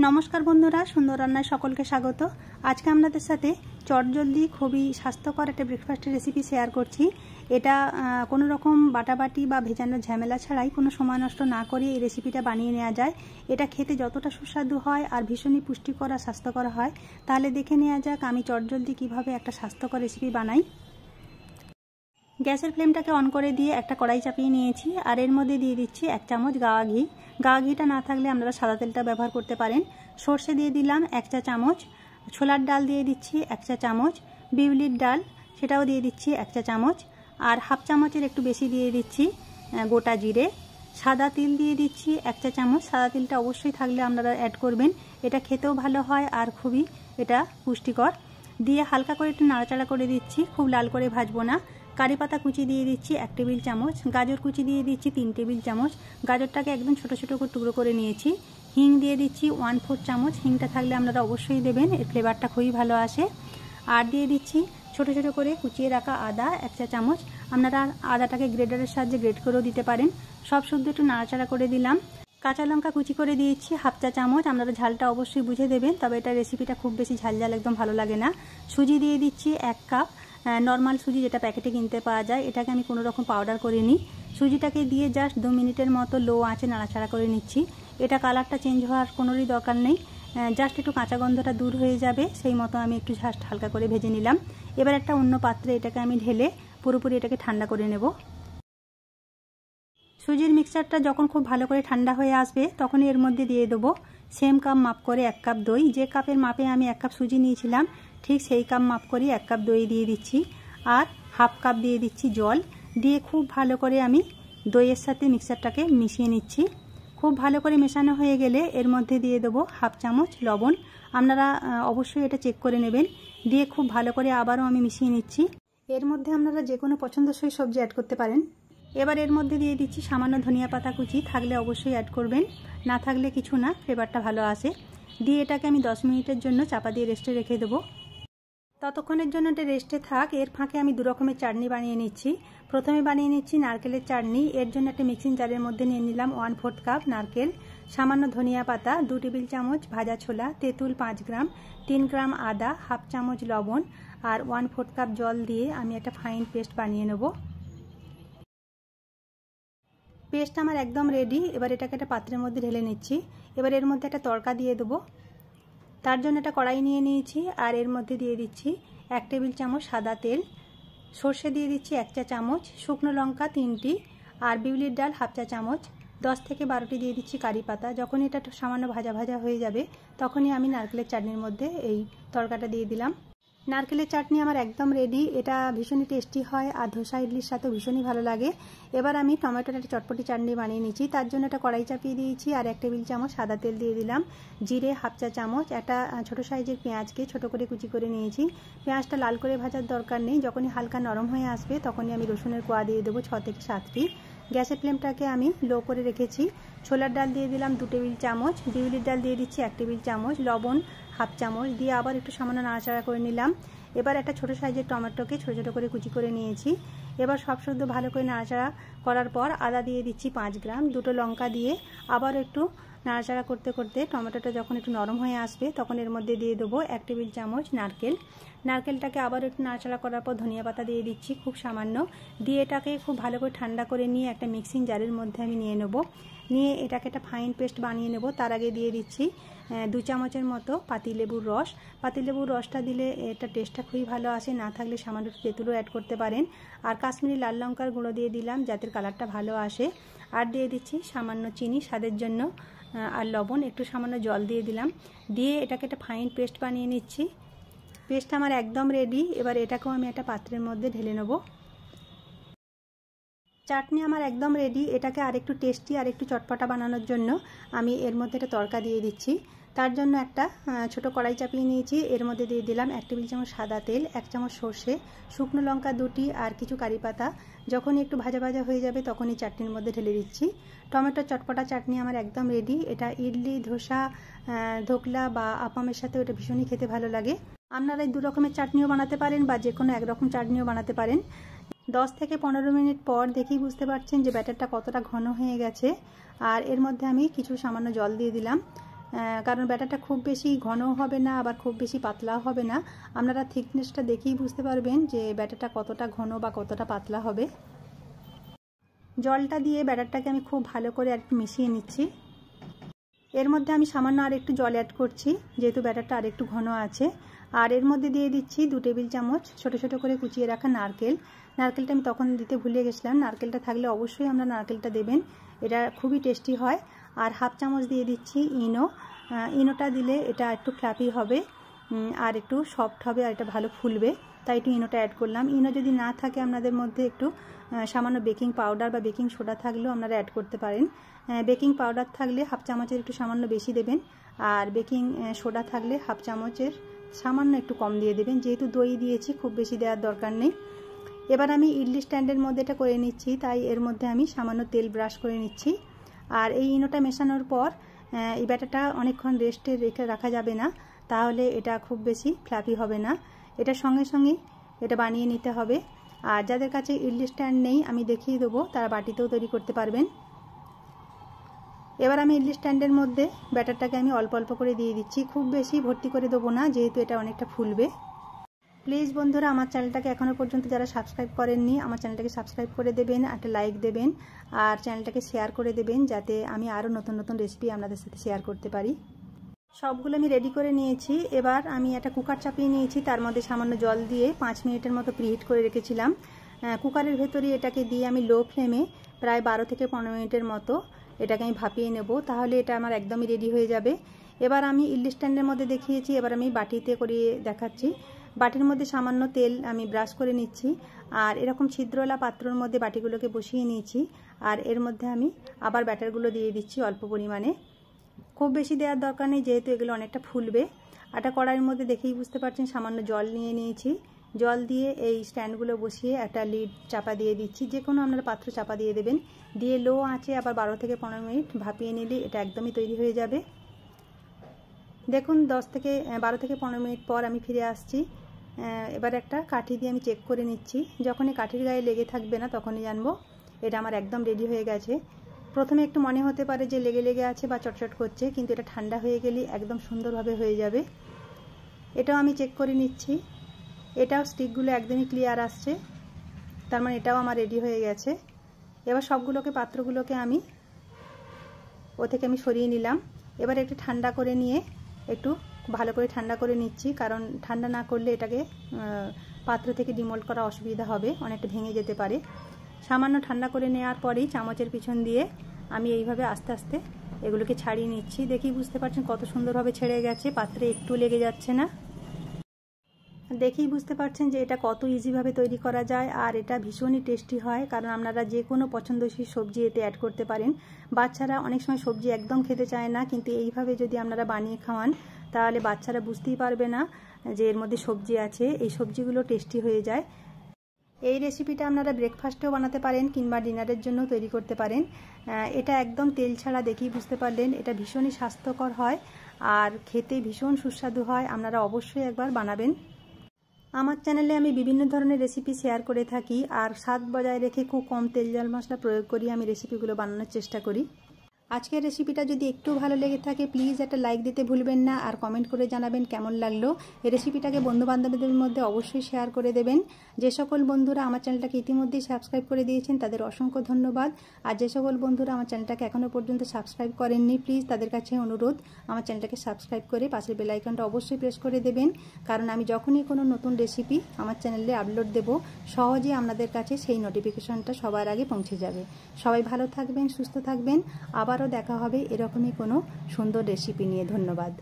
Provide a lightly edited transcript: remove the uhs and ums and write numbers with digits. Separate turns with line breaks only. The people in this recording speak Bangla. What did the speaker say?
নমস্কার বন্ধুরা, সুন্দর রান্নায় সকলকে স্বাগত। আজকে আপনাদের সাথে চটজলদি খুবই স্বাস্থ্যকর একটা ব্রেকফাস্টের রেসিপি শেয়ার করছি। এটা কোনো রকম বাটাবাটি বা ভেজানোর ঝামেলা ছাড়াই কোনো সময় নষ্ট না করে এই রেসিপিটা বানিয়ে নেওয়া যায়। এটা খেতে যতটা সুস্বাদু হয় আর ভীষণই পুষ্টিকর আর স্বাস্থ্যকর হয়। তাহলে দেখে নেওয়া যাক আমি চটজলদি কিভাবে একটা স্বাস্থ্যকর রেসিপি বানাই। গ্যাসের ফ্লেমটাকে অন করে দিয়ে একটা কড়াই চাপিয়ে নিয়েছি, আর এর মধ্যে দিয়ে দিচ্ছি 1 চামচ গাওয়া ঘি। গাওয়া ঘিটা না থাকলে আপনারা সাদা তেলটা ব্যবহার করতে পারেন। সর্ষে দিয়ে দিলাম 1 চা চামচ, ছোলার ডাল দিয়ে দিচ্ছি 1 চা চামচ, বিউলির ডাল সেটাও দিয়ে দিচ্ছি 1 চা চামচ, আর হাফ চামচের একটু বেশি দিয়ে দিচ্ছি গোটা জিরে। সাদা তিল দিয়ে দিচ্ছি 1 চা চামচ। সাদা তিলটা অবশ্যই থাকলে আপনারা অ্যাড করবেন, এটা খেতেও ভালো হয় আর খুবই এটা পুষ্টিকর। দিয়ে হালকা করে একটু নাড়াচাড়া করে দিচ্ছি, খুব লাল করে ভাজবো না। কারি পাতা কুচি দিয়ে দিচ্ছি 1 টেবিল চামচ, গাজর কুচি দিয়ে দিচ্ছি 3 টেবিল চামচ। গাজরটাকে একদম ছোট ছোট করে টুকরো করে নিয়েছি। হিং দিয়ে দিচ্ছি 1/4 চামচ, হিংটা থাকলে আপনারা অবশ্যই দেবেন, এর ফ্লেভারটা খুবই ভালো আসে। আর দিয়ে দিচ্ছি ছোট ছোট করে কুচিয়ে রাখা আদা 1 চা চামচ। আপনারা আদাটাকে গ্রেটারের সাহায্যে গ্রেট করেও দিতে পারেন। সব শুদ্ধ একটু নাড়াচাড়া করে দিলাম। কাঁচা লঙ্কা কুচি করে দিয়েছি হাফ চা চামচ। আপনারা ঝালটা অবশ্যই বুঝে দেবেন, তবে এটা রেসিপিটা খুব বেশি ঝাল একদম ভালো লাগে না। সুজি দিয়ে দিচ্ছি 1 কাপ, নর্মাল সুজি যেটা প্যাকেটে কিনতে পাওয়া যায়। এটাকে আমি কোনো রকম পাউডার করিনি। সুজিটাকে দিয়ে জাস্ট 2 মিনিটের মতো লো আঁচে নাড়াচাড়া করে নিচ্ছি। এটা কালারটা চেঞ্জ হওয়ার কোনোরই দরকার নেই, জাস্ট একটু কাঁচা গন্ধটা দূর হয়ে যাবে সেই মতো আমি একটু জাস্ট হালকা করে ভেজে নিলাম। এবার একটা অন্য পাত্রে এটাকে আমি ঢেলে পুরোপুরি এটাকে ঠান্ডা করে নেব। সুজির মিক্সচারটা যখন খুব ভালো করে ঠান্ডা হয়ে আসবে তখনই এর মধ্যে দিয়ে দেবো সেম কাপ মাপ করে 1 কাপ দই। যে কাপের মাপে আমি 1 কাপ সুজি নিয়েছিলাম ঠিক সেই কাপ মাপ করে 1 কাপ দই দিয়ে দিচ্ছি, আর হাফ কাপ দিয়ে দিচ্ছি জল। দিয়ে খুব ভালো করে আমি দইয়ের সাথে মিক্সচারটাকে মিশিয়ে নিচ্ছি। খুব ভালো করে মেশানো হয়ে গেলে এর মধ্যে দিয়ে দেবো হাফ চামচ লবণ। আপনারা অবশ্যই এটা চেক করে নেবেন। দিয়ে খুব ভালো করে আবারও আমি মিশিয়ে নিচ্ছি। এর মধ্যে আপনারা যে কোনো পছন্দসই সবজি অ্যাড করতে পারেন। এবার এর মধ্যে দিয়ে দিচ্ছি সামান্য ধনিয়া পাতা কুচি, থাকলে অবশ্যই অ্যাড করবেন, না থাকলে কিছু না, ফ্লেভারটা ভালো আসে। দিয়ে এটাকে আমি 10 মিনিটের জন্য চাপা দিয়ে রেস্টে রেখে দেবো। ততক্ষণের জন্য এটা রেস্টে থাক। এর ফাঁকে আমি 2 রকমের চাটনি বানিয়ে নিচ্ছি। প্রথমে বানিয়ে নিচ্ছি নারকেলের চাটনি। এর জন্য একটা মিক্সিং জারের মধ্যে নিয়ে নিলাম 1/4 কাপ নারকেল, সামান্য ধনিয়া পাতা, 2 টেবিল চামচ ভাজা ছোলা, তেঁতুল 5 গ্রাম, 3 গ্রাম আদা, হাফ চামচ লবণ আর 1/4 কাপ জল দিয়ে আমি একটা ফাইন পেস্ট বানিয়ে নেব। পেস্ট আমার একদম রেডি। এবার এটাকে একটা পাত্রের মধ্যে ঢেলে নিচ্ছি। এবার এর মধ্যে একটা তড়কা দিয়ে দেবো। তার জন্য একটা কড়াই নিয়ে নিয়েছি, আর এর মধ্যে দিয়ে দিচ্ছি 1 টেবিল চামচ সাদা তেল, সর্ষে দিয়ে দিচ্ছি 1 চা চামচ, শুকনো লঙ্কা 3টি আর বিউলির ডাল হাফ চা চামচ, 10 থেকে 12টি দিয়ে দিচ্ছি কারি পাতা। যখন এটা একটু সামান্য ভাজা ভাজা হয়ে যাবে তখনই আমি নারকেলের চাটনির মধ্যে এই তড়কাটা দিয়ে দিলাম। নারকেলের চাটনি আমার একদম রেডি। এটা ভীষণই টেস্টি হয় আর ধোসা ইডলির সাথেও ভীষণই ভালো লাগে। এবার আমি টমেটোর একটা চটপটি চাটনি বানিয়ে নিচ্ছি। তার জন্য একটা কড়াই চাপিয়ে দিয়েছি, আর 1 টেবিল চামচ সাদা তেল দিয়ে দিলাম, জিরে হাফ চা চামচ, একটা ছোটো সাইজের পেঁয়াজকে ছোট করে কুচি করে নিয়েছি। পেঁয়াজটা লাল করে ভাজার দরকার নেই, যখনই হালকা নরম হয়ে আসবে তখনই আমি রসুনের কোয়া দিয়ে দেবো 6 থেকে 7টি। গ্যাসের ফ্লেমটাকে আমি লো করে রেখেছি। ছোলার ডাল দিয়ে দিলাম 2 টেবিল চামচ, বিউলির ডাল দিয়ে দিচ্ছি 1 টেবিল চামচ, লবণ হাফ চামচ দিয়ে আবার একটু সামান্য নাড়াচাড়া করে নিলাম। এবার একটা ছোটো সাইজের টমেটোকে ছোটো ছোটো করে কুচি করে নিয়েছি। এবার সব শুদ্ধ ভালো করে নাড়াচাড়া করার পর আদা দিয়ে দিচ্ছি 5 গ্রাম, 2টো লঙ্কা দিয়ে আবার একটু নাড়াচাড়া করতে করতে টমেটোটা যখন একটু নরম হয়ে আসবে তখন এর মধ্যে দিয়ে দেবো 1 টেবিল চামচ নারকেল। নারকেলটাকে আবার একটু নাড়াচাড়া করার পর ধনিয়া পাতা দিয়ে দিচ্ছি খুব সামান্য। দিয়ে এটাকে খুব ভালো করে ঠান্ডা করে নিয়ে একটা মিক্সিং জারের মধ্যে আমি নিয়ে নেব। নিয়ে এটাকে একটা ফাইন পেস্ট বানিয়ে নেব। তার আগে দিয়ে দিচ্ছি 2 চামচের মতো পাতিলেবুর রস। পাতিলেবুর রসটা দিলে এটা টেস্টটা খুবই ভালো আসে, না থাকলে সামান্য তেঁতুলও অ্যাড করতে পারেন। আর কাশ্মীরি লাল লঙ্কার গুঁড়ো দিয়ে দিলাম যাতে কালারটা ভালো আসে। আর দিয়ে দিচ্ছি সামান্য চিনি স্বাদের জন্য, আর লবণ, একটু সামান্য জল দিয়ে দিলাম। দিয়ে এটাকে একটা ফাইন পেস্ট বানিয়ে নিচ্ছি। পেস্ট আমার একদম রেডি। এবার এটাকেও আমি একটা পাত্রের মধ্যে ঢেলে নেব। চাটনি আমার একদম রেডি। এটাকে আরেকটু টেস্টি আর একটু চটপটা বানানোর জন্য আমি এর মধ্যে একটা তড়কা দিয়ে দিচ্ছি। তার জন্য একটা ছোট কড়াই চাপিয়ে নিয়েছি। এর মধ্যে দিয়ে দিলাম 1 টেবিল চামচ সাদা তেল, 1 চামচ সর্ষে, শুকনো লঙ্কা 2টি আর কিছু কারি পাতা। যখনই একটু ভাজা ভাজা হয়ে যাবে তখনই চাটনির মধ্যে ঢেলে দিচ্ছি। টমেটো চটপটা চাটনি আমার একদম রেডি। এটা ইডলি, ধোসা, ধোকলা বা আপামের সাথে এটা ভীষণই খেতে ভালো লাগে। আপনারা এই 2 রকমের চাটনিও বানাতে পারেন বা যে কোনো 1 রকম চাটনিও বানাতে পারেন। 10 থেকে 15 মিনিট পর দেখেই বুঝতে পারছেন যে ব্যাটারটা কতটা ঘন হয়ে গেছে। আর এর মধ্যে আমি কিছু সামান্য জল দিয়ে দিলাম। কারণ ব্যাটারটা খুব বেশি ঘনও হবে না আবার খুব বেশি পাতলাও হবে না। আপনারা থিকনেসটা দেখেই বুঝতে পারবেন যে ব্যাটারটা কতটা ঘন বা কতটা পাতলা হবে। জলটা দিয়ে ব্যাটারটাকে আমি খুব ভালো করে আর একটু মিশিয়ে নিচ্ছি। এর মধ্যে আমি সামান্য আর একটু জল অ্যাড করছি, যেহেতু ব্যাটারটা আর একটু ঘন আছে। আর এর মধ্যে দিয়ে দিচ্ছি 2 টেবিল চামচ ছোট ছোট করে কুচিয়ে রাখা নারকেল। নারকেলটা আমি তখন দিতে ভুলে গেছিলাম, নারকেলটা থাকলে অবশ্যই আমরা নারকেলটা দেবেন, এটা খুবই টেস্টি হয়। আর হাফ চামচ দিয়ে দিচ্ছি ইনো। ইনোটা দিলে এটা একটু ফ্লাফি হবে আর একটু সফট হবে আর এটা ভালো ফুলবে, তাই একটু ইনোটা অ্যাড করলাম। ইনো যদি না থাকে আপনাদের মধ্যে একটু সামান্য বেকিং পাউডার বা বেকিং সোডা থাকলেও আপনারা অ্যাড করতে পারেন। বেকিং পাউডার থাকলে হাফ চামচের একটু সামান্য বেশি দেবেন, আর বেকিং সোডা থাকলে হাফ চামচের সামান্য একটু কম দিয়ে দেবেন, যেহেতু দই দিয়েছি খুব বেশি দেওয়ার দরকার নেই। এবার আমি ইডলি স্ট্যান্ডের মধ্যে এটা করে নিচ্ছি, তাই এর মধ্যে আমি সামান্য তেল ব্রাশ করে নিচ্ছি। আর এই ইনোটা মেশানোর পর এই ব্যাটারটা অনেকক্ষণ রেস্টে রেখে রাখা যাবে না, তাহলে এটা খুব বেশি ফ্লাফি হবে না। এটা সঙ্গে সঙ্গেই এটা বানিয়ে নিতে হবে। আর যাদের কাছে ইডলি স্ট্যান্ড নেই আমি দেখিয়ে দেবো, তারা বাটিতেও তৈরি করতে পারবেন। এবার আমি ইডলি স্ট্যান্ডের মধ্যে ব্যাটারটাকে আমি অল্প অল্প করে দিয়ে দিচ্ছি, খুব বেশি ভর্তি করে দেবো না, যেহেতু এটা অনেকটা ফুলবে। প্লিজ বন্ধুরা, আমার চ্যানেলটাকে এখনও পর্যন্ত যারা সাবস্ক্রাইব করেননি আমার চ্যানেলটাকে সাবস্ক্রাইব করে দেবেন, একটা লাইক দেবেন আর চ্যানেলটাকে শেয়ার করে দেবেন, যাতে আমি আরও নতুন নতুন রেসিপি আপনাদের সাথে শেয়ার করতে পারি। সবগুলো আমি রেডি করে নিয়েছি। এবার আমি একটা কুকার চাপিয়ে নিয়েছি, তার মধ্যে সামান্য জল দিয়ে 5 মিনিটের মতো প্রিহিট করে রেখেছিলাম। কুকারের ভেতরে এটাকে দিয়ে আমি লো ফ্লেমে প্রায় 12 থেকে 15 মিনিটের মতো এটাকে আমি ভাপিয়ে নেব, তাহলে এটা আমার একদমই রেডি হয়ে যাবে। এবার আমি ইডলি স্ট্যান্ডের মধ্যে দেখিয়েছি, এবার আমি বাটিতে করিয়ে দেখাচ্ছি। বাটির মধ্যে সামান্য তেল আমি ব্রাশ করে নিচ্ছি, আর এরকম ছিদ্রওয়ালা পাত্রের মধ্যে বাটিগুলোকে বসিয়ে নিয়েছি। আর এর মধ্যে আমি আবার ব্যাটারগুলো দিয়ে দিচ্ছি অল্প পরিমাণে, খুব বেশি দেওয়ার দরকার নেই, যেহেতু এগুলো অনেকটা ফুলবে। একটা কড়াইয়ের মধ্যে দেখেই বুঝতে পারছেন সামান্য জল নিয়ে নিয়েছি। জল দিয়ে এই স্ট্যান্ডগুলো বসিয়ে একটা লিড চাপা দিয়ে দিচ্ছি, যে কোনো আপনারা পাত্র চাপা দিয়ে দেবেন, দিয়ে লো আঁচে আবার 12 থেকে 15 মিনিট ভাপিয়ে নিলে এটা একদমই তৈরি হয়ে যাবে। দেখুন 12 থেকে 15 মিনিট পর আমি ফিরে আসছি। এবার একটা কাঠি দিয়ে আমি চেক করে নিচ্ছি, যখনই কাঠির গায়ে লেগে থাকবে না তখনই জানবো এটা আমার একদম রেডি হয়ে গেছে। প্রথমে একটু মনে হতে পারে যে লেগে লেগে আছে বা চটচট করছে, কিন্তু এটা ঠান্ডা হয়ে গেলে একদম সুন্দরভাবে হয়ে যাবে। এটাও আমি চেক করে নিচ্ছি, এটাও স্টিকগুলো একদমই ক্লিয়ার আসছে, তার মানে এটাও আমার রেডি হয়ে গেছে। এবার সবগুলোকে পাত্রগুলোকে আমি থেকে আমি সরিয়ে নিলাম। এবার একটু ঠান্ডা করে নিয়ে একটু ভালো করে ঠান্ডা করে নিচ্ছি, কারণ ঠান্ডা না করলে এটাকে পাত্র থেকে ডিমোল্ড করা অসুবিধা হবে, অনেকটা ভেঙে যেতে পারে। সামান্য ঠান্ডা করে নেওয়ার পরেই চামচের পিছন দিয়ে আমি এইভাবে আস্তে আস্তে এগুলোকে ছাড়িয়ে নিচ্ছি। দেখি বুঝতে পারছেন কত সুন্দরভাবে ছেড়ে গেছে, পাত্রে একটু লেগে যাচ্ছে না। দেখেই বুঝতে পারছেন যে এটা কত ইজিভাবে তৈরি করা যায়, আর এটা ভীষণই টেস্টি হয়, কারণ আপনারা যে কোনো পছন্দসই সবজি এতে অ্যাড করতে পারেন। বাচ্চারা অনেক সময় সবজি একদম খেতে চায় না, কিন্তু এইভাবে যদি আপনারা বানিয়ে খাওয়ান তাহলে বাচ্চারা বুঝতেই পারবে না যে এর মধ্যে সবজি আছে, এই সবজিগুলো টেস্টি হয়ে যায়। এই রেসিপিটা আপনারা ব্রেকফাস্টেও বানাতে পারেন কিংবা ডিনারের জন্য তৈরি করতে পারেন। এটা একদম তেল ছাড়া, দেখেই বুঝতে পারলেন এটা ভীষণই স্বাস্থ্যকর হয় আর খেতে ভীষণ সুস্বাদু হয়। আপনারা অবশ্যই একবার বানাবেন। আমার চ্যানেলে আমি বিভিন্ন ধরনের রেসিপি শেয়ার করে থাকি, আর স্বাদ বজায় রেখে খুব কম তেল জল মশলা প্রয়োগ করি আমি রেসিপিগুলো বানানোর চেষ্টা করি। আজকের রেসিপিটা যদি একটু ভালো লেগে থাকে প্লিজ একটা লাইক দিতে ভুলবেন না, আর কমেন্ট করে জানাবেন কেমন লাগলো। এই রেসিপিটাকে বন্ধু বান্ধবদের মধ্যে অবশ্যই শেয়ার করে দেবেন। যে সকল বন্ধুরা আমার চ্যানেলটাকে ইতিমধ্যেই সাবস্ক্রাইব করে দিয়েছেন তাদের অসংখ্য ধন্যবাদ, আর যে সকল বন্ধুরা আমার চ্যানেলটাকে এখনও পর্যন্ত সাবস্ক্রাইব করেননি প্লিজ তাদের কাছে অনুরোধ আমার চ্যানেলটাকে সাবস্ক্রাইব করে পাশের বেল আইকনটা অবশ্যই প্রেস করে দেবেন, কারণ আমি যখনই কোনো নতুন রেসিপি আমার চ্যানেলে আপলোড দেব সহজেই আপনাদের কাছে সেই নোটিফিকেশনটা সবার আগে পৌঁছে যাবে। সবাই ভালো থাকবেন, সুস্থ থাকবেন, আবারও দেখা হবে এরকমই কোনো সুন্দর রেসিপি নিয়ে। ধন্যবাদ।